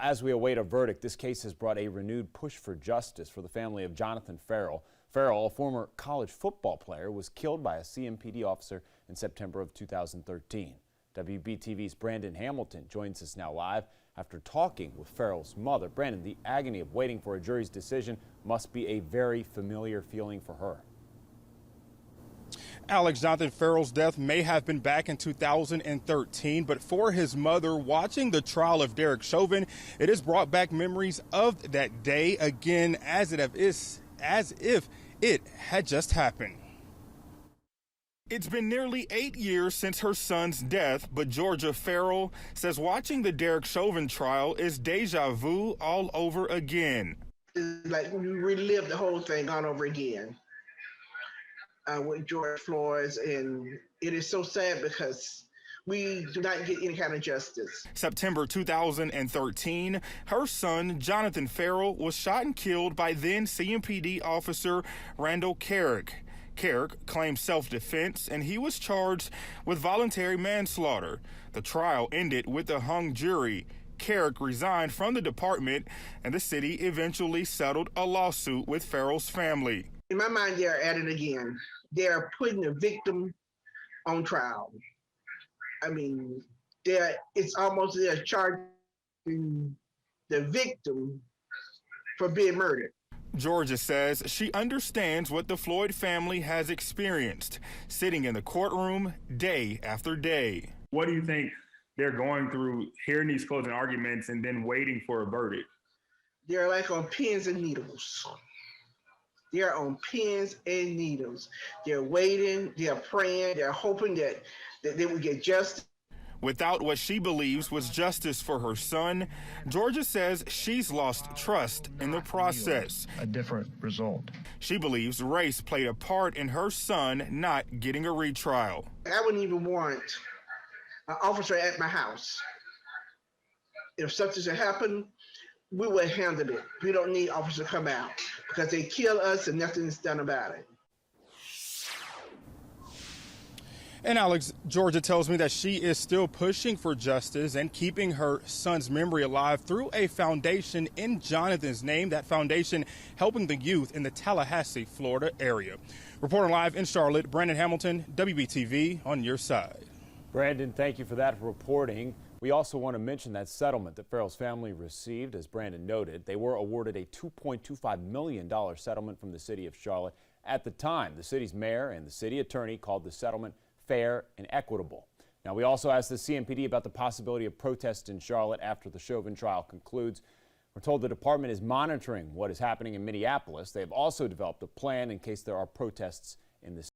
As we await a verdict, this case has brought a renewed push for justice for the family of Jonathan Ferrell. Ferrell, a former college football player, was killed by a CMPD officer in September of 2013. WBTV's Brandon Hamilton joins us now live after talking with Ferrell's mother. Brandon, the agony of waiting for a jury's decision must be a very familiar feeling for her. Alex, Jonathan Ferrell's death may have been back in 2013, but for his mother, watching the trial of Chauvin, it has brought back memories of that day again as if it had just happened. It's been nearly 8 years since her son's death, but Georgia Ferrell says watching the Chauvin trial is deja vu all over again. It's like we relive the whole thing all over again. With George Floyd, and it is so sad because we do not get any kind of justice. September 2013, her son, Jonathan Ferrell, was shot and killed by then CMPD officer Randall Carrick. Carrick claimed self-defense, and he was charged with voluntary manslaughter. The trial ended with a hung jury. Carrick resigned from the department, and the city eventually settled a lawsuit with Ferrell's family. In my mind, they are at it again. They're putting the victim on trial. I mean, it's almost they're charging the victim for being murdered. Georgia says she understands what the Floyd family has experienced, sitting in the courtroom day after day. What do you think they're going through, hearing these closing arguments and then waiting for a verdict? They're like on pins and needles. They're on pins and needles. They're waiting, they're praying, they're hoping that they will get justice. Without what she believes was justice for her son, Georgia says she's lost trust in the process. A different result. She believes race played a part in her son not getting a retrial. I wouldn't even want an officer at my house. If something should happen, we would handle it. We don't need officers to come out because they kill us and nothing is done about it. And Alex, Georgia tells me that she is still pushing for justice and keeping her son's memory alive through a foundation in Jonathan's name, that foundation helping the youth in the Tallahassee, Florida area. Reporting live in Charlotte, Brandon Hamilton, WBTV, on your side. Brandon, thank you for that reporting. We also want to mention that settlement that Ferrell's family received. As Brandon noted, they were awarded a $2.25 million settlement from the city of Charlotte. At the time, the city's mayor and the city attorney called the settlement fair and equitable. Now, we also asked the CMPD about the possibility of protests in Charlotte after the Chauvin trial concludes. We're told the department is monitoring what is happening in Minneapolis. They have also developed a plan in case there are protests in the city.